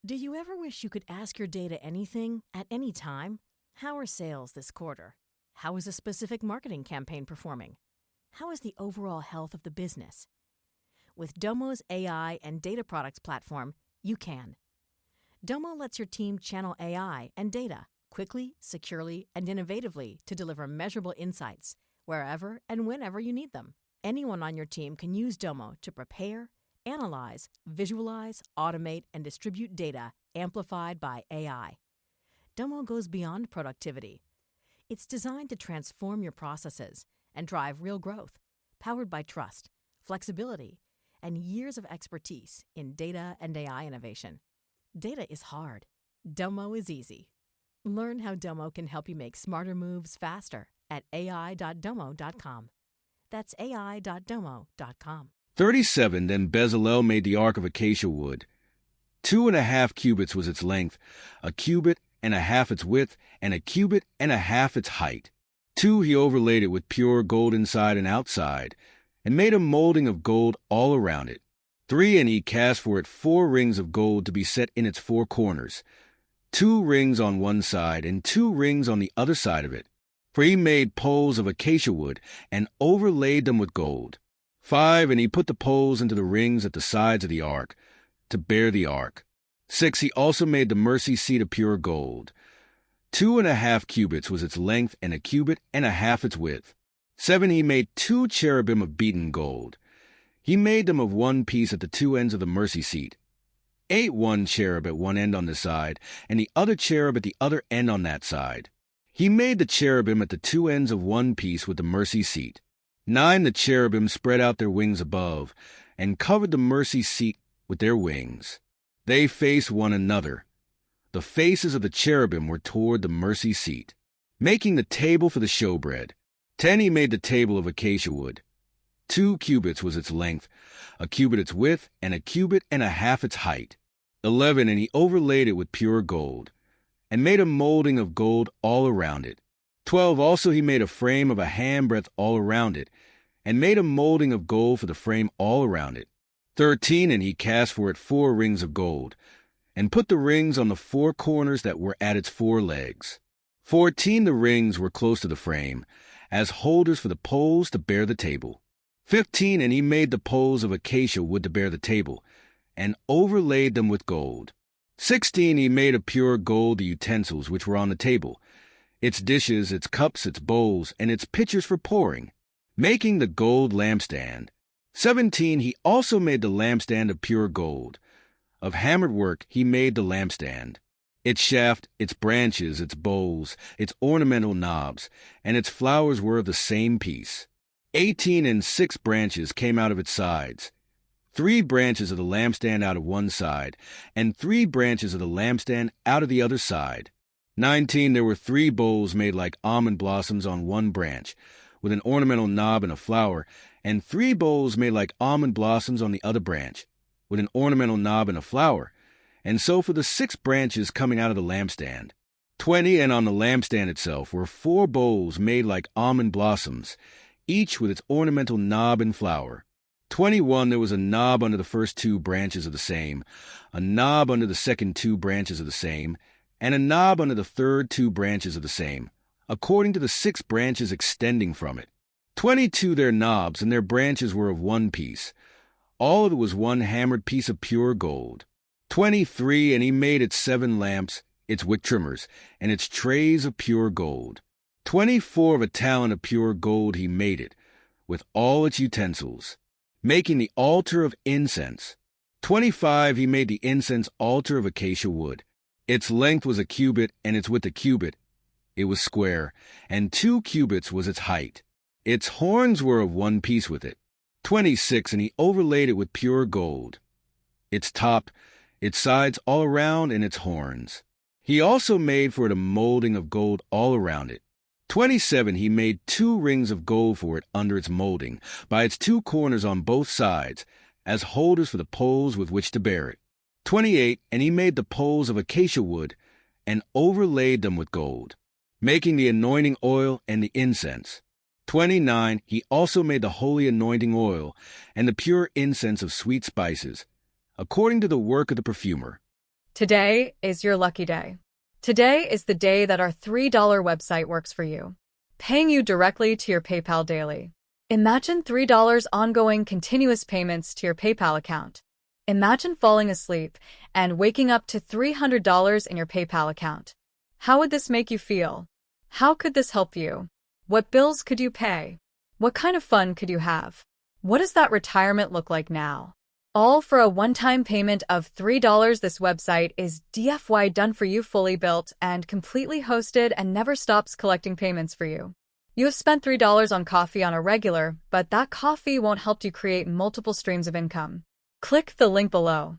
Do you ever wish you could ask your data anything at any time? How are sales this quarter? How is a specific marketing campaign performing? How is the overall health of the business? With Domo's AI and data products platform, you can. Domo lets your team channel AI and data quickly, securely, and innovatively to deliver measurable insights wherever and whenever you need them. Anyone on your team can use Domo to prepare, analyze, visualize, automate, and distribute data amplified by AI. Domo goes beyond productivity. It's designed to transform your processes and drive real growth, powered by trust, flexibility, and years of expertise in data and AI innovation. Data is hard. Domo is easy. Learn how Domo can help you make smarter moves faster at ai.domo.com. That's ai.domo.com. 37 Then Bezalel made the ark of acacia wood. 2.5 cubits was its length, 1.5 cubits its width, and 1.5 cubits its height. 2 He overlaid it with pure gold inside and outside, and made a molding of gold all around it. 3 And he cast for it 4 rings of gold to be set in its 4 corners, 2 rings on one side and 2 rings on the other side of it. For he made poles of acacia wood and overlaid them with gold. 5 And he put the poles into the rings at the sides of the ark, to bear the ark. 6 He also made the mercy seat of pure gold. 2.5 cubits was its length, and 1.5 cubits its width. 7 He made 2 cherubim of beaten gold. He made them of one piece at the 2 ends of the mercy seat. 8 One cherub at one end on this side, and the other cherub at the other end on that side. He made the cherubim at the 2 ends of one piece with the mercy seat. 9 The cherubim spread out their wings above, and covered the mercy seat with their wings. They faced one another. The faces of the cherubim were toward the mercy seat. Making the table for the showbread. 10 He made the table of acacia wood. 2 cubits was its length, 1 cubit its width, and 1.5 cubits its height. 11 And he overlaid it with pure gold, and made a molding of gold all around it. 12 Also he made a frame of a handbreadth all around it, and made a molding of gold for the frame all around it. 13 And he cast for it 4 rings of gold, and put the rings on the 4 corners that were at its 4 legs. 14 The rings were close to the frame, as holders for the poles to bear the table. 15 And he made the poles of acacia wood to bear the table, and overlaid them with gold. 16 He made of pure gold the utensils which were on the table, its dishes, its cups, its bowls, and its pitchers for pouring, making the gold lampstand. 17 He also made the lampstand of pure gold. Of hammered work he made the lampstand, its shaft, its branches, its bowls, its ornamental knobs, and its flowers were of the same piece. 18 And 6 branches came out of its sides, 3 branches of the lampstand out of one side, and 3 branches of the lampstand out of the other side. 19 There were 3 bowls made like almond blossoms on one branch, with an ornamental knob and a flower, and 3 bowls made like almond blossoms on the other branch, with an ornamental knob and a flower, and so for the 6 branches coming out of the lampstand. 20 And on the lampstand itself were 4 bowls made like almond blossoms, each with its ornamental knob and flower. 21 There was a knob under the first 2 branches of the same, a knob under the second 2 branches of the same, and a knob under the third 2 branches of the same, according to the 6 branches extending from it. 22 Their knobs and their branches were of one piece. All of it was one hammered piece of pure gold. 23 And he made its 7 lamps, its wick trimmers, and its trays of pure gold. 24 Of a talent of pure gold he made it, with all its utensils, making the altar of incense. 25 He made the incense altar of acacia wood. Its length was 1 cubit, and its width 1 cubit. It was square, and 2 cubits was its height. Its horns were of one piece with it. 26 And he overlaid it with pure gold, its top, its sides all around, and its horns. He also made for it a molding of gold all around it. 27 He made 2 rings of gold for it under its molding, by its 2 corners on both sides, as holders for the poles with which to bear it. 28 And he made the poles of acacia wood, and overlaid them with gold, making the anointing oil and the incense. 29 He also made the holy anointing oil, and the pure incense of sweet spices, according to the work of the perfumer. Today is your lucky day. Today is the day that our $3 website works for you, paying you directly to your PayPal daily. Imagine $3 ongoing continuous payments to your PayPal account. Imagine falling asleep and waking up to $300 in your PayPal account. How would this make you feel? How could this help you? What bills could you pay? What kind of fun could you have? What does that retirement look like now? All for a one-time payment of $3. This website is DFY done for you, fully built and completely hosted, and never stops collecting payments for you. You have spent $3 on coffee on a regular, but that coffee won't help you create multiple streams of income. Click the link below.